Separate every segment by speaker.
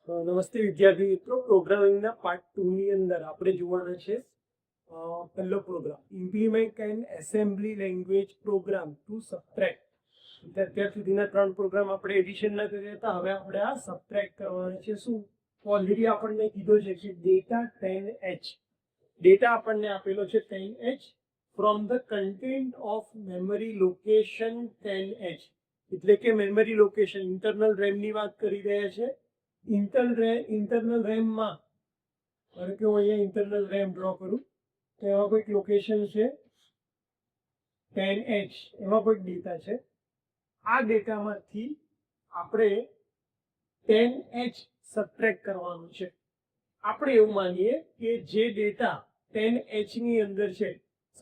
Speaker 1: નમસ્તે વિદ્યાર્થી મિત્રો, પ્રોગ્રામિંગના પાર્ટ 2 ની અંદર આપણે જોવાના છે પહેલો program, implement an assembly language program to subtract. અત્યાર સુધીના 3 પ્રોગ્રામ આપણે એડિશનના કર્યા હતા. હવે આપણે આ સબટ્રેક્ટ કરવાના છે. શું ઓલરેડી આપણને કીધો છે કે ડેટા 10h ડેટા આપણને આપેલો છે 10h from the content of memory location 10h, એટલે કે મેમરી લોકેશન ઇન્ટરનલ રેમની વાત કરી રહ્યા છે. ઇન્ટરનલ રેમમાં ધારો કે હું અહીંયા ઇન્ટરનલ રેમ ડ્રો કરું તો એમાં કોઈક લોકેશન છે 10h, એમાં કોઈક ડેટા છે. આ ડેટામાંથી આપણે 10h સબટ્રેક્ટ કરવાનું છે. આપણે એવું માનીએ કે જે ડેટા 10h ની અંદર છે,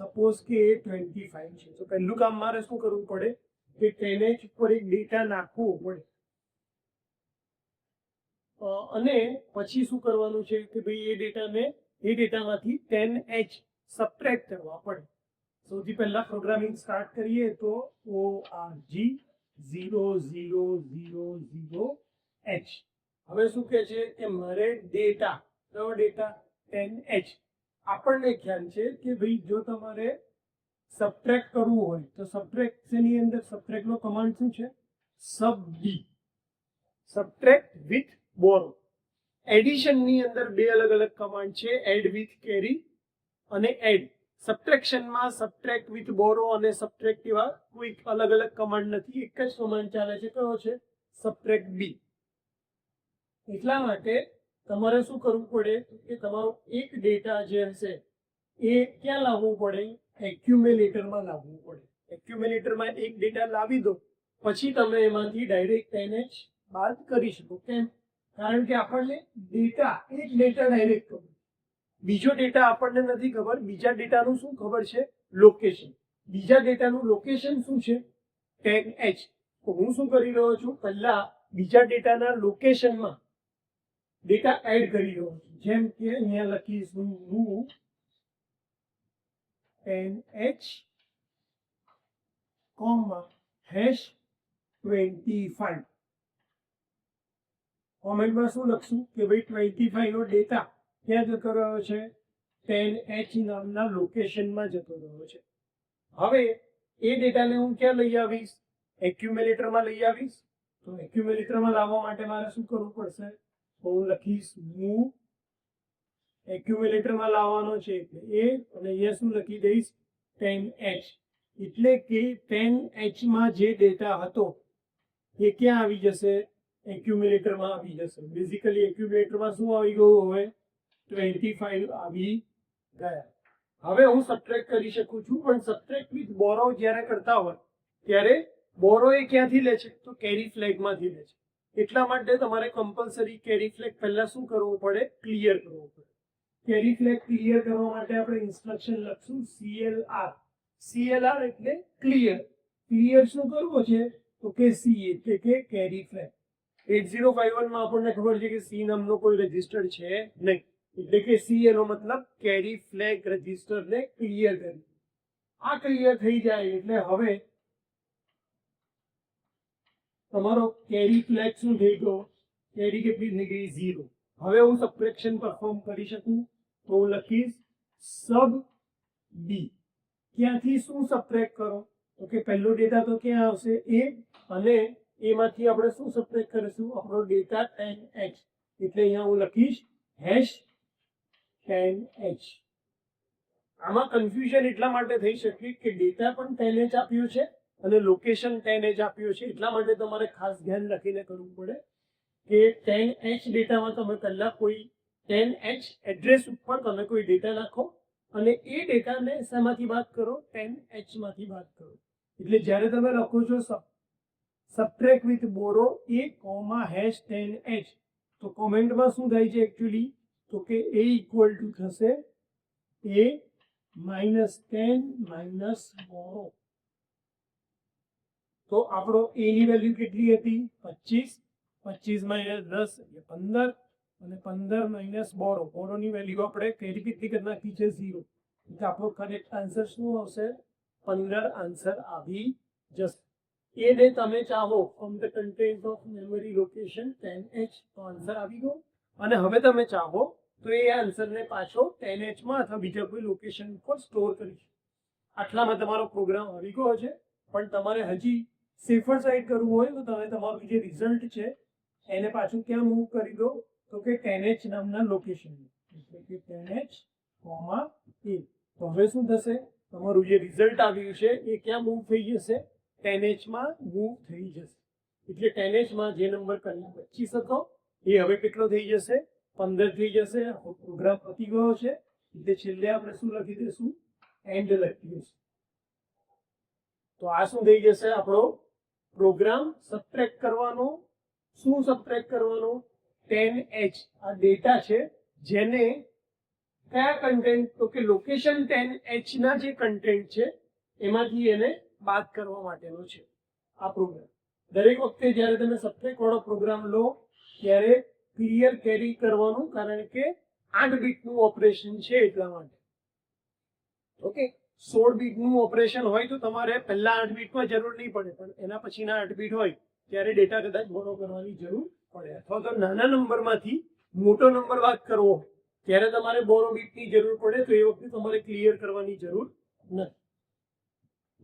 Speaker 1: સપોઝ કે એ 25 છે, તો પહેલું કામ મારે શું કરવું પડે કે 10h પર એક ડેટા નાખવો પડે. અને પછી શું કરવાનું છે કે ભાઈ એ ડેટામાંથી 10h સબટ્રેક્ટ કરવા પડે. સૌથી પહેલા પ્રોગ્રામિંગ સ્ટાર્ટ કરીએ તો org 0000h. હવે શું કહે છે કે મારે ડેટા 10h. આપણને ખ્યાલ છે કે ભાઈ જો તમારે સબટ્રેક્ટ કરવું હોય તો સબટ્રેક્ટની અંદર સબટ્રેક્ટનો કમાન્ડ શું છે? સબડી, સબટ્રેક્ટ વિથ બોરો. એડિશનની અંદર બે અલગ અલગ કમાન્ડ છે, એડ વિથ કેરી અને એડ. સબટ્રેક્શનમાં સબટ્રેક્ટ વિથ બોરો અને સબટ્રેક્ટ એવા કોઈ અલગ અલગ કમાન્ડ નથી, એક જ કમાન્ડ ચાલે છે. કયો છે? સબટ્રેક્ટ બી. એટલા માટે તમારે શું કરવું પડે કે તમારો એક ડેટા જે હશે એ ક્યાં લાવવું પડે? એક્યુમ્યુલેટરમાં લાવવું પડે. એક્યુમ્યુલેટરમાં એક ડેટા લાવી દો, પછી તમે એમાંથી ડાયરેક્ટ 10h બાદ કરી શકો. કેમ? કારણ કે આપણને એક ડેટા ડાયરેક્ટ ખબર, બીજો ડેટા આપણને નથી ખબર. બીજા ડેટાનું શું ખબર છે? લોકેશન. બીજા ડેટાનું લોકેશન શું છે? 10h. તો હું શું કરી રહ્યો છું, પહેલા બીજા ડેટાના લોકેશનમાં ડેટા એડ કરી રહ્યો છું. જેમ કે અહીંયા લખીશું હું 10h, #25. કોમેન્ટમાં શું લખશું કે ભાઈ 25 નો ડેટા ક્યાં જતો રહ્યો છે? 10h નામના લોકેશનમાં જતો રહ્યો છે. હવે એ ડેટાને હું ક્યાં લઈ આવીશ? એક્યુમ્યુલેટરમાં લઈ આવીશ. તો એક્યુમ્યુલેટરમાં લાવવા માટે મારે શું કરવું પડશે? તો હું લખીશ મૂવ. એક્યુમ્યુલેટરમાં લાવવાનો છે એટલે એ, અને અહીંયા શું લખી દઈશ? 10h. એટલે કે 10h માં જે ડેટા હતો એ ક્યાં આવી જશે? એક્યુમ્યુલેટરમાં આવી જશે. બેઝિકલી એક્યુમ્યુલેટરમાં શું આવી ગયું? હવે 25 આવી ગયા. હવે હું સબટ્રેક્ટ કરી શકું છું, પણ સબટ્રેક્ટ વિથ બોરો જ્યારે કરતા હોય ત્યારે બોરો એ ક્યાંથી લે છે? તો કેરી ફ્લેગમાંથી લે છે. એટલા માટે તમારે કમ્પલસરી કેરી ફ્લેગ પહેલા શું કરવું પડે? ક્લિયર કરવું પડે. કેરી ફ્લેગ ક્લિયર કરવા માટે આપણે ઇન્સ્ટ્રક્શન લખશું CLR. CLR એટલે ક્લિયર. ક્લિયર શું કરવો છે? તો કે C એટલે કે કેરી ફ્લેગ. 8051 માં આપણને ખબર છે કે C નામનો કોઈ રજિસ્ટર છે નહીં, એટલે કે C એનો મતલબ કેરી ફ્લેગ રજિસ્ટરને ક્લિયર કરી. આ ક્લિયર થઈ જાય એટલે હવે તમારો કેરી ફ્લેગ શું થઈ ગયો? કેરી કેટલી થઈ ગઈ? 0. હવે હું સબટ્રેક્શન પરફોર્મ કરી શકું તો હું લખીશ સબ બી. ક્યાંથી શું સબટ્રેક્ટ કરો? તો કે પહેલો ડેટા તો ક્યાં આવશે? એ, અને એમાંથી આપણે શું સબટ્રેક્ટ કરીશું? આપણો ડેટા 10h. એટલે અહીંયા હું લખીશ #10h. આમાં કન્ફ્યુઝન એટલા માટે થઈ શકે કે ડેટા પણ 10h આપ્યો છે અને લોકેશન 10h આપ્યો છે. એટલા માટે તમારે ખાસ ધ્યાન રાખીને કરવું પડે કે 10h ડેટામાં તમે પહેલા કોઈ 10h એડ્રેસ ઉપર તમે કોઈ ડેટા નાખો અને એ ડેટાને શેમાંથી બાદ કરો? 10h માંથી બાદ કરો. એટલે જ્યારે તમે લખો છો subtract with borrow a, #10h, તો કોમેન્ટમાં શું થાય છે એકચ્યુઅલી? તો કે a ઇક્વલ ટુ થશે a -10 બોરો. તો આપણો a ની વેલ્યુ કેટલી હતી? 25. 25 -10 એટલે 15, અને 15 - બોરો. બોરોની વેલ્યુ આપણે કઈ રીતે કરી નાખી છે? 0. એટલે આપણો કરેક્ટ આન્સર શું આવશે? 15 આન્સર આવી જશે. એને તમે ચાહો from the content of memory location 10H તો આન્સર આવી ગયો. અને હવે તમે ચાહો તો એ આન્સરને પાછો 10H માં અથવા બીજા કોઈ લોકેશન પર સ્ટોર કરી શકો. આટલામાં તમારો પ્રોગ્રામ આવી ગયો છે. પણ તમારે હજી સેફર સાઇડ કરવું હોય તો તમે તમારું જે રિઝલ્ટ છે એને પાછું ક્યાં મૂવ કરી દો તો કે 10H નામના લોકેશન, એટલે કે 10H, A. તો હવે શું થશે, તમારું જે રિઝલ્ટ આવ્યું છે એ ક્યાં મૂવ થઈ જશે, 10H માં મૂવ થઈ જશે. એટલે 10H માં જે નંબર કલાક 25 હતો એ હવે કેટલો થઈ જશે, 15 થઈ જશે. પ્રોગ્રામ પતી ગયો છે એટલે છેલ્લે આપણે શું લખી દઈશું, એન્ડ લખી દઈશું. તો આ શું થઈ જશે, આપણો પ્રોગ્રામ સબટ્રેક્ટ કરવાનો. શું સબટ્રેક્ટ કરવાનો, 10H આ ડેટા છે જેને કયા કન્ટેન્ટ તો કે લોકેશન 10H ના જે કન્ટેન્ટ છે એમાંથી એને બાદ કરવા માટેનો છે આ પ્રોગ્રામ. દરેક વખતે જ્યારે તમે સબટ્રેક્ટ વાળો પ્રોગ્રામ લો ત્યારે ક્લિયર કેરી કરવાનું, કારણ કે 8 બીટનું ઓપરેશન છે એટલા માટે. ઓકે, 16 બીટનું ઓપરેશન હોય તો તમારે પહેલા 8 બીટમાં જરૂર નહીં પડે, પણ એના પછીના 8 બીટ હોય ત્યારે ડેટા કદાચ બોરો કરવાની જરૂર પડે. અથવા તો નાના નંબરમાંથી મોટો નંબર બાદ કરવો ત્યારે તમારે બોરો બીટની જરૂર પડે, તો એ વખતે તમારે ક્લિયર કરવાની જરૂર નથી.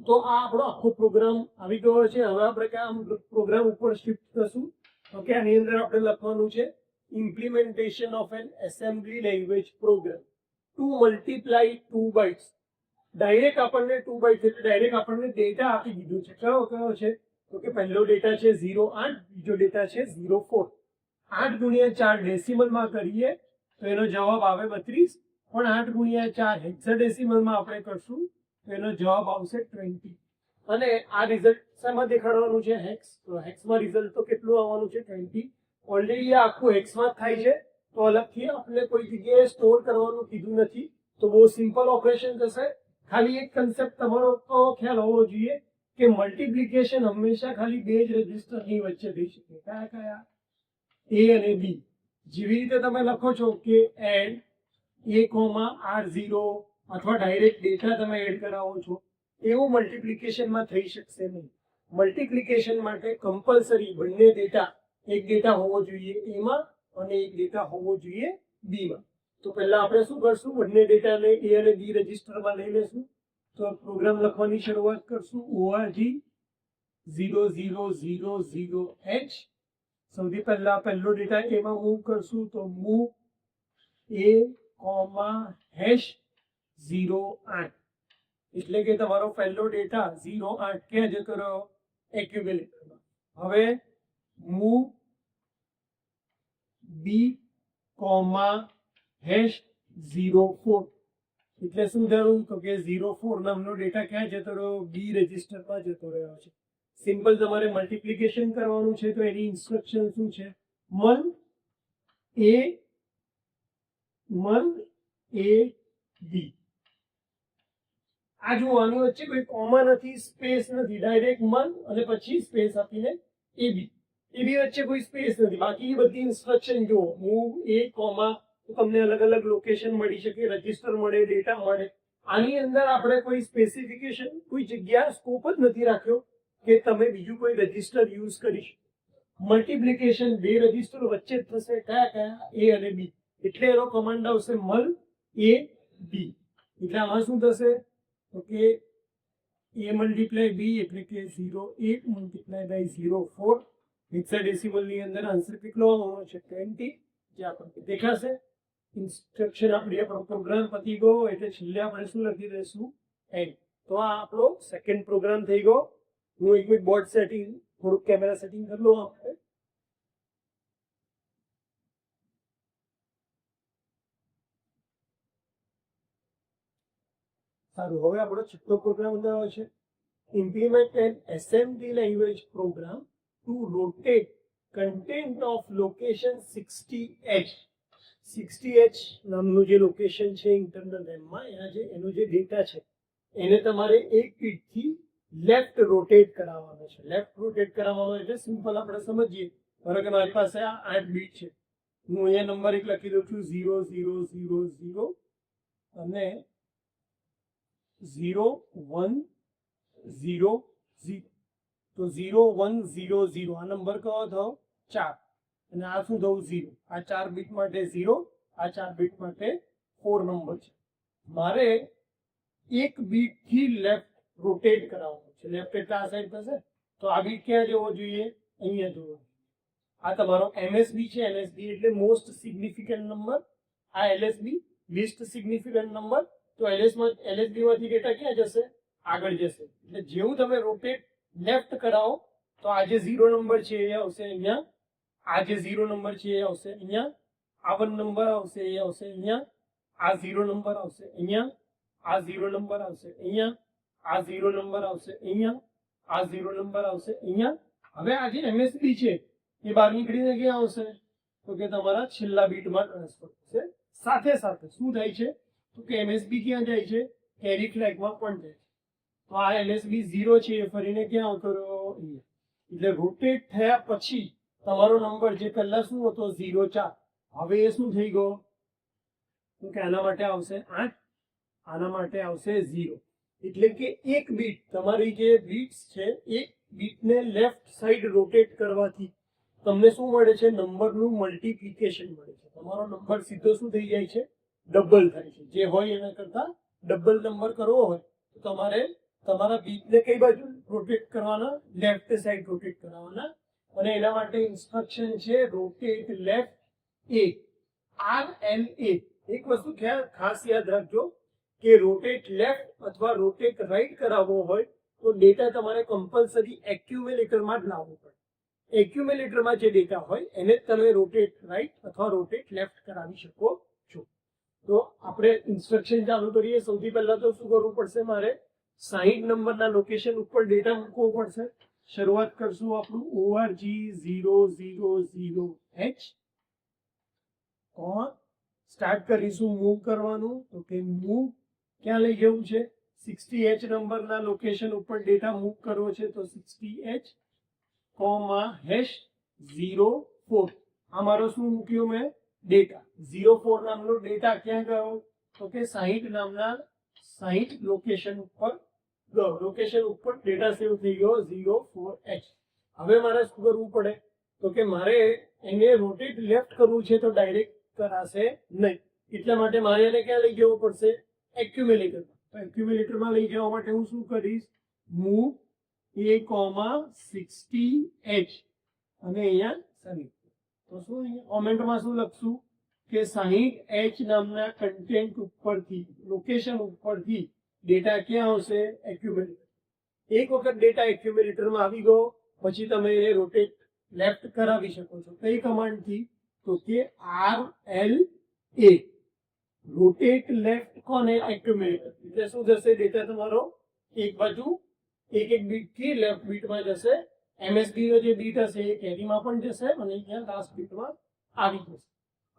Speaker 1: તો આ આપણો આખો પ્રોગ્રામ આવી ગયો છે. હવે આપણે કામ પ્રોગ્રામ ઉપર શિફ્ટ થશું. ઓકે, આની અંદર આપણે લખવાનું છે implementation of an assembly language program to multiply 2 bytes. Direct આપણને 2 બાઇટ્સ એટલે ડાયરેક્ટ આપણને ડેટા આપી દીધું છે. કયો કયો છે તો કે પહેલો ડેટા છે 08, બીજો ડેટા છે 04. 8 ગુણ્યા 4 ડેસિમલમાં કરીએ તો એનો જવાબ આવે 32, પણ 8 ગુણ્યા 4 હેક્સાડેસિમલમાં આપણે કરશું તો એનો જવાબ આવશે 20. અને આ રિઝલ્ટ શેમાં દેખાડવાનું છે, હેક્સ. તો હેક્સમાં રિઝલ્ટ તો કેટલું આવવાનું છે, 20. ઓલરેડી આ આખું હેક્સમાં થાય છે તો અલગથી આપણે કોઈ જગ્યાએ સ્ટોર કરવાનું કીધું નથી, તો બહુ સિમ્પલ ઓપરેશન થશે. ખાલી એક કન્સેપ્ટ તમારો તો ખ્યાલ હોવો જોઈએ કે મલ્ટીપ્લિકેશન હંમેશા ખાલી બે જ રજિસ્ટરની વચ્ચે થઈ શકે. કયા કયા, A અને B. જેવી રીતે તમે લખો છો કે એડ A,R0 અથવા ડાયરેક્ટ ડેટા તમે એડ કરાવો છો, એવું મલ્ટીપ્લિકેશનમાં થઈ શકશે નહીં. મલ્ટીપ્લિકેશન માટે કમ્પલસરી બંને ડેટા, એક ડેટા હોવો જોઈએ A માં અને એક ડેટા હોવો જોઈએ B માં. તો પહેલા આપણે શું કરશું, બંને ડેટાને A અને B રજિસ્ટરમાં લઈ લેશું. તો પ્રોગ્રામ લખવાની શરૂઆત કરશું. ORG 0000H. સૌથી પહેલા પહેલો ડેટા A માં મૂવ કરશું તો મૂવ A,#08. એટલે કે તમારો પહેલો ડેટા 08 ક્યાં જતો રહ્યો, એક્યુમ્યુલેટરમાં. હવે મૂવ B,#04. એટલે શું થયું તો કે 04 નામનો ડેટા ક્યાં જતો રહ્યો, B રજિસ્ટરમાં જતો રહ્યો છે. સિમ્પલ તમારે મલ્ટીપ્લિકેશન કરવાનું છે તો એની ઇન્સ્ટ્રક્શન શું છે, મલ A B. આ જોવાની વચ્ચે કોઈ કોમા નથી, સ્પેસ નથી, ડાયરેક્ટ મલ અને પછી સ્પેસ આપીને AB. AB વચ્ચે કોઈ સ્પેસ નથી. બાકી બધી ઇન્સ્ટ્રક્શન જુઓ, મૂવ A, તો તમને અલગ અલગ લોકેશન મળી શકે, રજિસ્ટર મળે, ડેટા મળે. આની અંદર આપણે કોઈ સ્પેસિફિકેશન, કોઈ જગ્યા સ્કોપ જ નથી રાખ્યો કે તમે બીજું કોઈ રજિસ્ટર યુઝ કરી શકો. મલ્ટીપ્લિકેશન બે રજિસ્ટર વચ્ચે જ થશે. કયા કયા, A અને B. એટલે એનો કમાન્ડ આવશે મલ A B. એટલે આમાં શું થશે તો કે A મલ્ટીપ્લાય B એટલે કે 08 મલ્ટીપ્લાય બાય 04. હેક્સાડેસિમલ ની અંદર આન્સર કેટલો આવવાનો છે, 20, જે આપણને દેખાશે. ઇન્સ્ટ્રક્શન આપણી આપણો પ્રોગ્રામ પતી ગયો એટલે છેલ્લે આપણે શું લખી દઈશું, એન્ડ. તો આ આપણો સેકન્ડ પ્રોગ્રામ થઈ ગયો. હું એક બોર્ડ સેટિંગ, થોડુંક કેમેરા સેટિંગ કરી લઉં આપણે. સારું, હવે આપણો છઠ્ઠો પ્રોગ્રામ અંદર આવે છે implement an assembly language program to rotate content of location 60H. 60H નામનું જે લોકેશન છે ઇન્ટરનલ રેમમાં, એનો જે ડેટા છે એને તમારે એક બીટથી લેફ્ટ રોટેટ કરાવવાનો છે. લેફ્ટ રોટેટ કરાવવાનો એટલે સિમ્પલ આપણે સમજીએ. ધારો કે મારી પાસે આ 8 બીટ છે, હું અહીંયા નંબર એક લખી દઉં છું 0000 અને 0100. તો 0 1 0 0 આ નંબર કયો થયો 4 અને આ શું થયું 0 આ 4 બીટ માટે 0 આ 4 બીટ માટે 4 નંબર છે મારે એક બીટ થી લેફ્ટ રોટેટ કરાવવાનું છે લેફ્ટ એટલે આ સાઈડ થશે તો આ બીટ ક્યાં જવો જોઈએ અહીંયા જવો આ તમારો MSB છે MSB એટલે મોસ્ટ સિગ્નિફિકન્ટ નંબર આ LSB લીસ્ટ સિગ્નિફિકન્ટ નંબર તો LSB માંથી ડેટા ક્યાં જશે આગળ જશે એટલે જેવું તમે રોટેટ લેફ્ટ કરાવો તો આ જે 0 નંબર છે એ આવશે અહીંયા આ જે 0 નંબર છે એ આવશે અહીંયા આ 1 નંબર આવશે એ આવશે અહીંયા આ 0 નંબર આવશે અહીંયા આ 0 નંબર આવશે અહીંયા આ 0 નંબર આવશે અહીંયા આ 0 નંબર આવશે અહીંયા હવે આ જે MSB છે એ બહાર નીકળીને ક્યાં આવશે તો કે તમારા છેલ્લા બીટમાં ટ્રાન્સફર થશે સાથે સાથે શું થાય છે તો કે MSB ક્યાં જાય છે કેરી ફ્લેગમાં પણ જાય છે તો આ LSB 0 છે એ ફરીને ક્યાં આવતો રહ્યો અહીંયા એટલે રોટેટ થયા પછી તમારો નંબર જે પહેલા શું હતો 0 4 હવે એ શું થઈ ગયો તો કે આના માટે આવશે 8 આના માટે આવશે 0 એટલે કે એક બીટ તમારી જે બીટ્સ છે એક બીટને લેફ્ટ સાઈડ રોટેટ કરવાથી તમને શું મળે છે નંબરનું મલ્ટીપ્લિકેશન મળે છે તમારો નંબર સીધો શું થઈ જાય છે ડબલ થાય છે જે હોય એના કરતા ડબલ નંબર કરવો હોય તો તમારે તમારા બીટને કઈ બાજુ રોટેટ કરવાના લેફ્ટ સાઈડ રોટેટ કરવાના અને એના માટે ઇન્સ્ટ્રક્શન છે રોટેટ લેફ્ટ એ RLA એક વસ્તુ ખાસ યાદ રાખજો કે રોટેટ લેફ્ટ અથવા રોટેટ રાઈટ કરાવવો હોય તો ડેટા તમારે કમ્પલસરી એક્યુમ્યુલેટરમાં જ લાવવો પડે એક્યુમ્યુલેટરમાં જે ડેટા હોય એને જ તમે રોટેટ રાઈટ અથવા રોટેટ લેફ્ટ કરાવી શકો છો તો આપણે ઇન્સ્ટ્રક્શન ચાલુ કરીએ સૌથી પહેલા તો શું કરવું પડશે મારે 60 નંબરના લોકેશન ઉપર ડેટા મૂકવો પડશે શરૂઆત કરશું આપણું ORG 000H સ્ટાર્ટ કરીશું મૂવ કરવાનું તો કે મૂવ ક્યાં લઈ જવું છે 60H નંબરના લોકેશન ઉપર ડેટા મૂવ કરવો છે તો 60H #04 આ મારો શું મૂક્યું મેં ડેટા 04 નામનો ડેટા ક્યાં ગયો તો કે 60 નામના 60 લોકેશન ઉપર ડેટા સેવ થઈ ગયો 04H હવે મારે શું કરવું પડે તો કે મારે એને રોટેટ લેફ્ટ કરવું છે તો ડાયરેક્ટ કરાશે નહીં એટલા માટે મારે એને ક્યાં લઈ જવું પડશે એક્યુમ્યુલેટરમાં તો એક્યુમ્યુલેટરમાં લઈ જવા માટે હું શું કરીશ મૂવ A,60H અને અહીંયા સરી તો શું અહીંયા કોમેન્ટમાં શું લખશું કે 60H નામના કન્ટેન્ટ ઉપરથી લોકેશન ઉપરથી ડેટા ક્યાં આવશે એક્યુમ્યુલેટર એક વખત ડેટા એક્યુમ્યુલેટરમાં આવી ગયો પછી તમે એ રોટેટ લેફ્ટ કરાવી શકો છો કઈ કમાન્ડથી તો કે RLA રોટેટ લેફ્ટ કોને એક્યુમ્યુલેટર એટલે શું થશે ડેટા તમારો એક બાજુ એક બીટ થી લેફ્ટ બીટમાં જશે MSB નો જે બીટ હશે એ કેરીમાં પણ જશે અને અહીંયા લાસ્ટ બીટમાં આવી જશે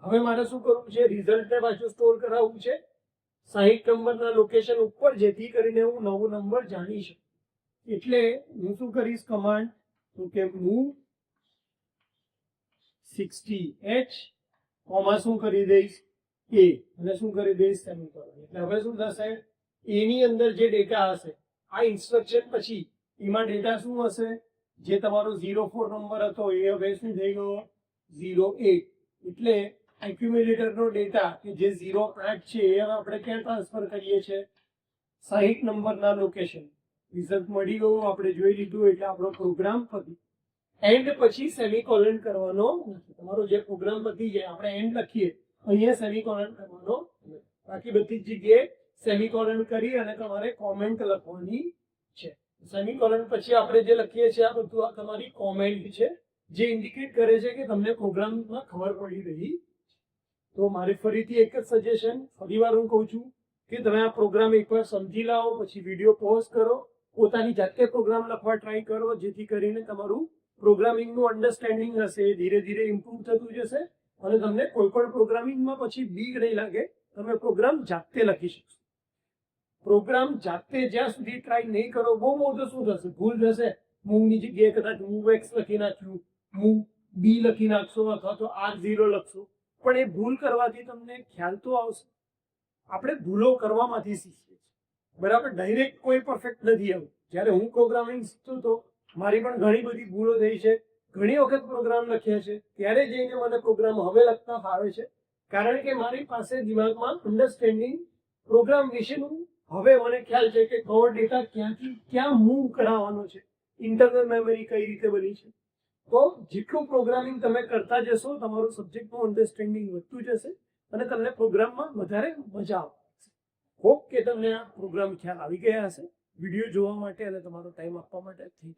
Speaker 1: હવે મારે શું કરવું છે રિઝલ્ટને પાછું સ્ટોર કરાવવું છે 60 નંબરના લોકેશન ઉપર જેથી કરીને હું નવો નંબર જાણી શકું એટલે હું શું કરીશ કમાન્ડ તો કે મૂવ 60H શું કરી દઈશ A અને શું કરી દઈશ સેમિકોલન એટલે હવે શું થશે A ની અંદર જે ડેટા હશે આ ઇન્સ્ટ્રક્શન પછી એમાં ડેટા શું હશે જે તમારો 04 નંબર હતો એ હવે શું થઈ ગયો 08 એટલે એક્યુમ્યુલેટરનો ડેટા કે જે 08 છે એ આપણે ક્યાં ટ્રાન્સફર કરીએ છીએ 60 નંબરના લોકેશન રિઝલ્ટ મળી ગયું આપણે જોઈ લીધું એટલે આપણો પ્રોગ્રામ પતી એન્ડ પછી સેમિકોલન કરવાનો તમારો જે પ્રોગ્રામ પતી જાય આપણે એન્ડ લખીએ અહીંયા સેમિકોલન કરવાનો બાકી બધી જ જગ્યાએ સેમિકોલન કરી અને તમારે કોમેન્ટ લખવાની છે સેમિકોલન પછી આપણે જે લખીએ છીએ આ બધું આ તમારી કોમેન્ટ છે જે ઇન્ડિકેટ કરે છે કે તમને પ્રોગ્રામમાં ખબર પડી રહી તો મારે ફરીથી એક જ સજેશન ફરીવાર હું કહું છું કે તમે આ પ્રોગ્રામ એકવાર સમજી લાવો પછી વિડીયો પોઝ કરો પોતાની જાતે પ્રોગ્રામ લખવા ટ્રાય કરો જેથી કરીને તમારું પ્રોગ્રામિંગનું અન્ડરસ્ટેન્ડિંગ હશે એ ધીરે ધીરે ઇમ્પ્રૂવ થતું જશે અને તમને કોઈ પણ પ્રોગ્રામિંગમાં પછી બીક નહીં લાગે તમે પ્રોગ્રામ જાતે લખી શકશો પ્રોગ્રામ જાતે જ્યાં સુધી ટ્રાય નહીં કરો બહુ તો શું થશે ભૂલ થશે મૂવની જગ્યાએ કદાચ મૂવ X લખી નાખ્યું મૂવ B લખી નાખશો અથવા તો R0 લખશો પણ એ ભૂલ કરવાથી તમને ખ્યાલ તો આવશે આપણે ભૂલો કરવામાંથી શીખીએ છીએ બરાબર ડાયરેક્ટ કોઈ પરફેક્ટ નથી આવ્યું જ્યારે હું પ્રોગ્રામિંગ શીખતો હતો મારી પણ ઘણી બધી ભૂલો થઈ છે, ઘણી વખત પ્રોગ્રામ લખ્યા છે, ત્યારે જઈને મને પ્રોગ્રામ હવે લખતા ફાવે છે, કારણ કે મારી પાસે દિમાગમાં અન્ડરસ્ટેન્ડિંગ પ્રોગ્રામ વિશેનું હવે મને ખ્યાલ છે કે કયો ડેટા ક્યાંથી ક્યાં મૂવ કરાવવાનો છે, ઇન્ટરનલ મેમરી કઈ રીતે બની છે. તો જેટલું પ્રોગ્રામિંગ તમે કરતા જશો તમારું સબ્જેક્ટનું અન્ડરસ્ટેન્ડિંગ વધતું જશે અને તમને પ્રોગ્રામમાં વધારે મજા આવશે. હોપ કે તમને આ પ્રોગ્રામ ખ્યાલ આવી ગયા હશે. વિડીયો જોવા માટે અને તમારો ટાઈમ આપવા માટે થેન્ક યુ.